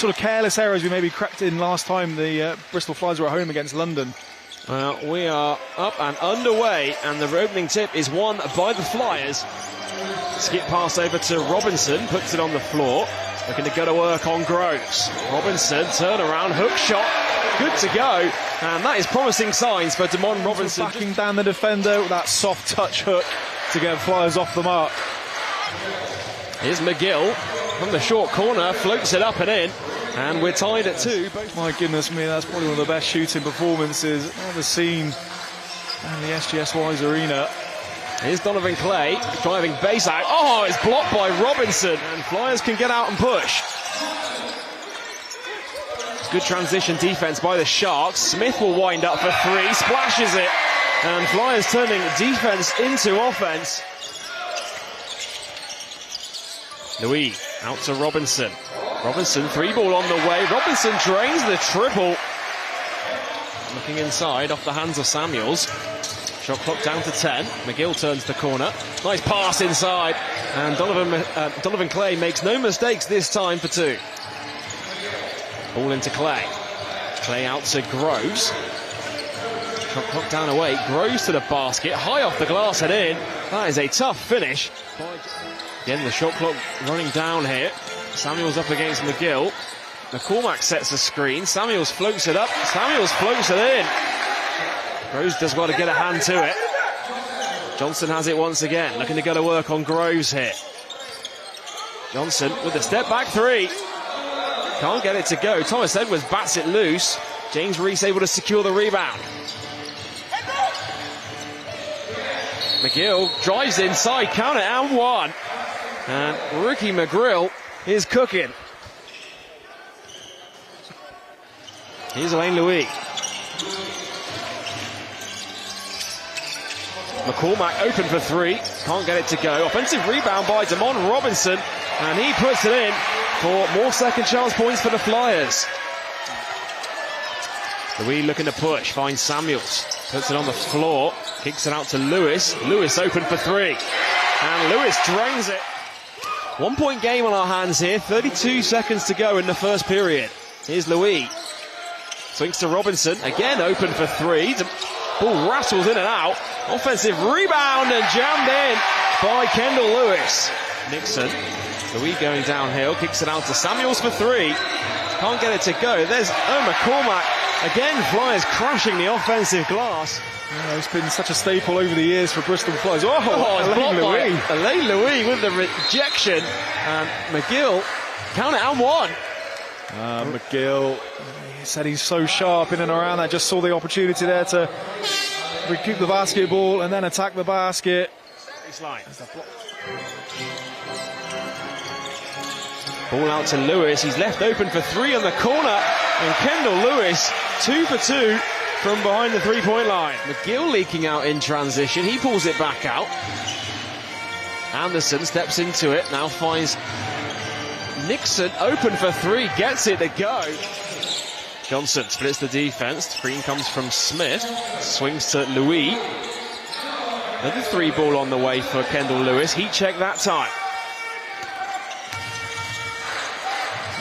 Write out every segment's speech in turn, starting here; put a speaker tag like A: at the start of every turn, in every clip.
A: sort of careless errors we maybe crept in last time the Bristol Flyers were at home against London.
B: Well, we are up and underway, and the opening tip is won by the Flyers. Skip pass over to Robinson, puts it on the floor. Looking to go to work on Groves. Robinson, turn around, hook shot, good to go. And that is promising signs for Damon Robinson.
A: Backing down the defender with that soft touch hook to get Flyers off the mark.
B: Here's McGill from the short corner, floats it up and in. And we're tied at 2.
A: My goodness me, that's probably one of the best shooting performances I've ever seen in the SGS College Arena.
B: Here's Donovan Clay driving base out. Oh, it's blocked by Robinson, and Flyers can get out and push. Good transition defense by the Sharks. Smith will wind up for 3, splashes it, and Flyers turning defense into offense. Louis out to Robinson. Robinson, 3-ball on the way. Robinson drains the triple. Looking inside off the hands of Samuels. Shot clock down to 10. McGill turns the corner. Nice pass inside. And Donovan Clay makes no mistakes this time for 2. Ball into Clay. Clay out to Groves. Shot clock down away. Groves to the basket. High off the glass and in. That is a tough finish. Again, the shot clock running down here. Samuels up against McGill. McCormack sets the screen. Samuels floats it up. Samuels floats it in. Groves does well to get a hand to it. Johnson has it once again. Looking to go to work on Groves here. Johnson with a step back 3. Can't get it to go. Thomas Edwards bats it loose. James Reese able to secure the rebound. McGill drives inside. Count it and 1. And Ricky McGrill is cooking. Here's Alain Louis. McCormack open for 3. Can't get it to go. Offensive rebound by Damon Robinson. And he puts it in for more second chance points for the Flyers. Louis looking to push. Finds Samuels. Puts it on the floor. Kicks it out to Lewis. Lewis open for 3. And Lewis drains it. 1-point game on our hands here. 32 seconds to go in the first period. Here's Louis. Swings to Robinson. Again open for 3. Ball rattles in and out. Offensive rebound and jammed in by Kendall Lewis. Nixon. Louis going downhill. Kicks it out to Samuels for 3. Can't get it to go. There's McCormack. Again, Flyers crashing the offensive glass.
A: Yeah, it's been such a staple over the years for Bristol Flyers.
B: Alain Louis. Alain Louis with the rejection. And McGill, count it and 1.
A: McGill, he said he's so sharp in and around that. Just saw the opportunity there to recoup the basketball and then attack the basket.
B: Ball out to Lewis. He's left open for 3 on the corner. And Kendall Lewis, 2 for 2 from behind the 3-point line. McGill leaking out in transition. He pulls it back out. Anderson steps into it. Now finds Nixon open for 3. Gets it to go. Johnson splits the defense. Screen comes from Smith. Swings to Louis. Another 3-ball on the way for Kendall Lewis. Heat check that time.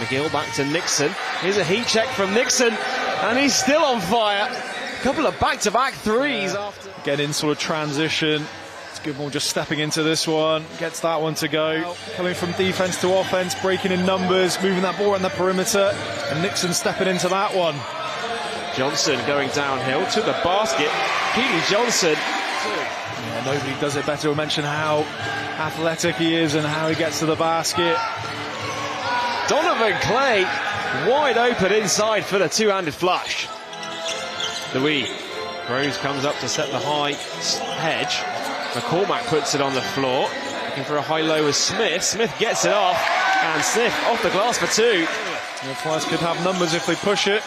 B: McGill back to Nixon. Here's a heat check from Nixon. And he's still on fire. A couple of back-to-back 3s after.
A: Getting sort of transition. It's Goodmore just stepping into this one. Gets that one to go. Coming from defense to offense. Breaking in numbers. Moving that ball on the perimeter. And Nixon stepping into that one.
B: Johnson going downhill to the basket. Keely Johnson.
A: Yeah, nobody does it better. We'll mention how athletic he is and how he gets to the basket.
B: Donovan Clay wide open inside for the 2-handed flush. Louis. Groves comes up to set the high hedge. McCormack puts it on the floor. Looking for a high-low with Smith. Smith gets it off. And Smith off the glass for 2.
A: The Flyers could have numbers if they push it.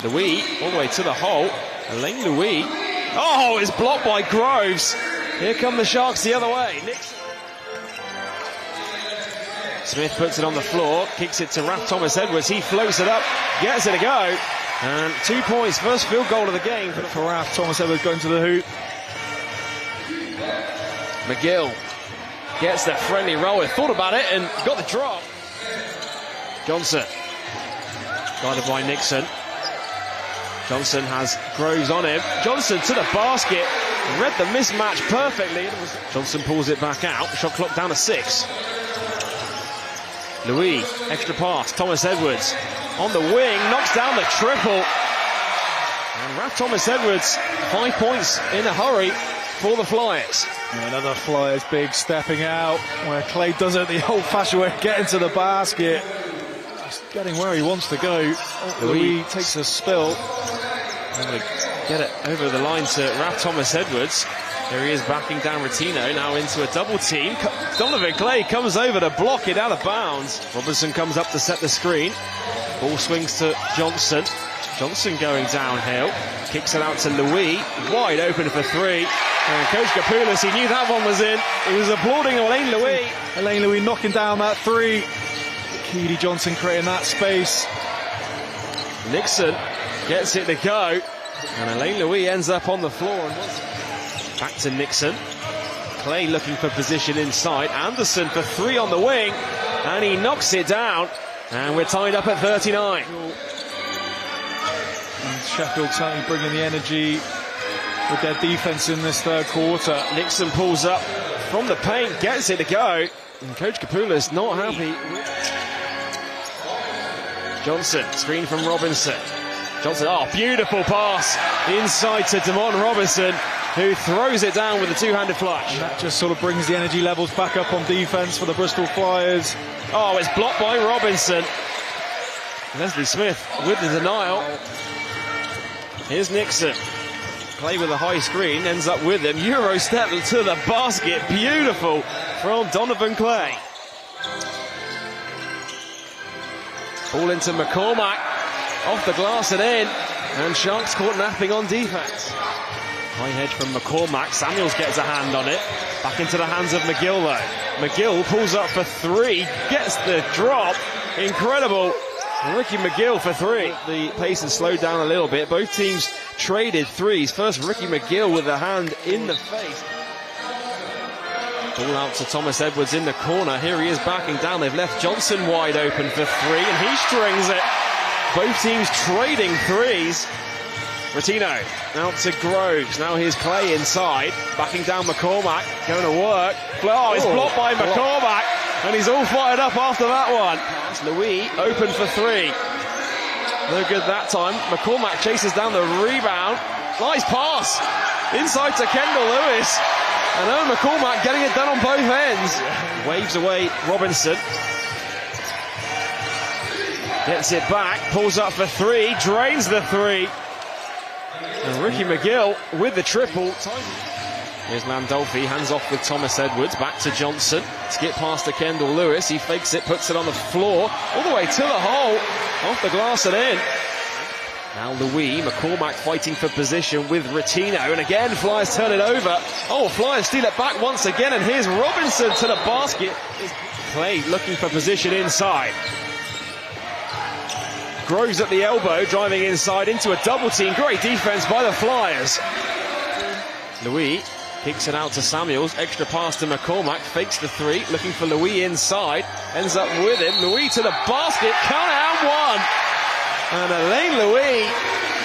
B: Louis all the way to the hole. Alain Louis. Oh, it's blocked by Groves. Here come the Sharks the other way. Nixon. Smith puts it on the floor, kicks it to Raph Thomas Edwards. He floats it up, gets it to go. And 2 points, first field goal of the game for
A: Raph Thomas Edwards going to the hoop.
B: McGill gets that friendly roll. He thought about it and got the drop. Johnson guarded by Nixon. Johnson has Groves on him. Johnson to the basket. Read the mismatch perfectly. Johnson pulls it back out. Shot clock down to 6. Louis, extra pass. Thomas Edwards on the wing, knocks down the triple. And Ralph Thomas Edwards, 5 points in a hurry for the Flyers.
A: Another Flyers big stepping out, where Clay does it the old-fashioned way, getting to the basket. Just getting where he wants to go. Louis takes a spill.
B: And they get it over the line to Ralph Thomas Edwards. Here he is backing down Rotino, now into a double team. Donovan Clay comes over to block it out of bounds. Robinson comes up to set the screen. Ball swings to Johnson. Johnson going downhill. Kicks it out to Louis. Wide open for 3. And Coach Kapoulis, he knew that one was in. He was applauding Elaine Louis.
A: Elaine Louis knocking down that 3. Keedy Johnson creating that space.
B: Nixon gets it to go. And Elaine Louis ends up on the floor. Back to Nixon. Clay looking for position inside. Anderson for 3 on the wing. And he knocks it down. And we're tied up at 39.
A: And Sheffield certainly bringing the energy with their defense in this third quarter.
B: Nixon pulls up from the paint, gets it to go. And Coach Kapoulis not happy. Johnson, screen from Robinson. Johnson, beautiful pass inside to Damon Robinson, who throws it down with a two-handed flush.
A: And that just sort of brings the energy levels back up on defense for the Bristol Flyers.
B: It's blocked by Robinson. Leslie Smith with the denial. Here's Nixon. Clay with a high screen, ends up with him. Euro step to the basket. Beautiful from Donovan Clay. Ball into McCormack. Off the glass and in. And Sharks caught napping on defense. High hedge from McCormack. Samuels gets a hand on it. Back into the hands of McGill though. McGill pulls up for 3. Gets the drop. Incredible. Ricky McGill for 3. The pace has slowed down a little bit. Both teams traded 3s. First Ricky McGill with a hand in the face. Ball out to Thomas Edwards in the corner. Here he is backing down. They've left Johnson wide open for 3 and he strings it. Both teams trading 3s. Rotino out to Groves. Now here's Clay inside. Backing down McCormack. Going to work. It's blocked by McCormack. And he's all fired up after that one. Louis open for 3. No good that time. McCormack chases down the rebound. Nice pass. Inside to Kendall Lewis. And Owen McCormack getting it done on both ends. Waves away Robinson. Gets it back. Pulls up for 3. Drains the 3. And Ricky McGill with the triple. Here's Landolfi, hands off with Thomas Edwards, back to Johnson. Skip past to Kendall Lewis, he fakes it, puts it on the floor, all the way to the hole, off the glass and in. Now Louis, McCormack fighting for position with Rotino, and again Flyers turn it over. Flyers steal it back once again, and here's Robinson to the basket. Clay looking for position inside. Groves at the elbow, driving inside into a double team. Great defense by the Flyers. Louis kicks it out to Samuels. Extra pass to McCormack. Fakes the 3. Looking for Louis inside. Ends up with him. Louis to the basket. Count out 1. And Elaine Louis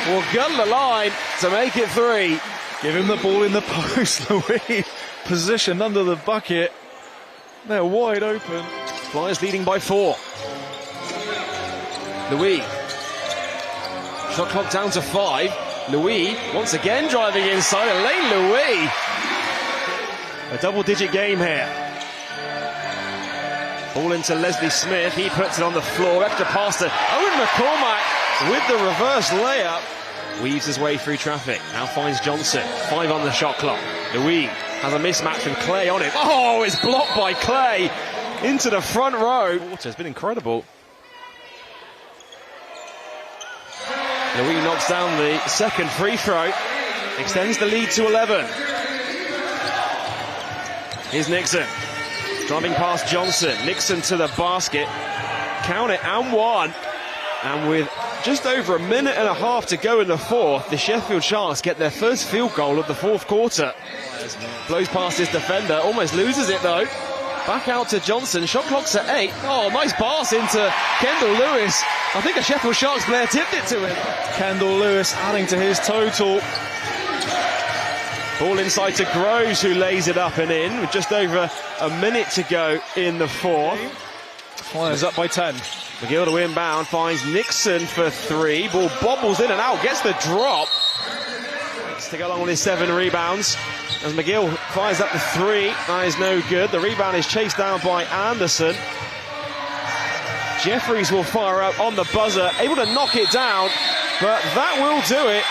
B: will gun the line to make it 3.
A: Give him the ball in the post, Louis. Positioned under the bucket. They're wide open.
B: Flyers leading by 4. Louis. Shot clock down to 5. Louis once again driving inside. Elaine Louis. A double-digit game here. Ball into Leslie Smith. He puts it on the floor. Extra pass to Owen McCormack with the reverse layup. Weaves his way through traffic. Now finds Johnson. 5 on the shot clock. Louis has a mismatch with Clay on it. It's blocked by Clay into the front row. It's been incredible. Louis knocks down the second free throw. Extends the lead to 11. Here's Nixon. Driving past Johnson. Nixon to the basket. Count it and 1. And with just over a minute and a half to go in the fourth, the Sheffield Sharks get their first field goal of the fourth quarter. Blows past his defender. Almost loses it though. Back out to Johnson. Shot clock's at 8. Oh, nice pass into Kendall Lewis. I think a Sheffield Sharks player tipped it to him.
A: Kendall Lewis adding to his total.
B: Ball inside to Groves, who lays it up and in with just over a minute to go in the fourth.
A: Flyers up by 10.
B: McGill to inbound, finds Nixon for 3. Ball bobbles in and out, gets the drop. Let's take along with his 7 rebounds. As McGill fires up the 3, that is no good. The rebound is chased down by Anderson. Jeffries will fire up on the buzzer, able to knock it down, but that will do it.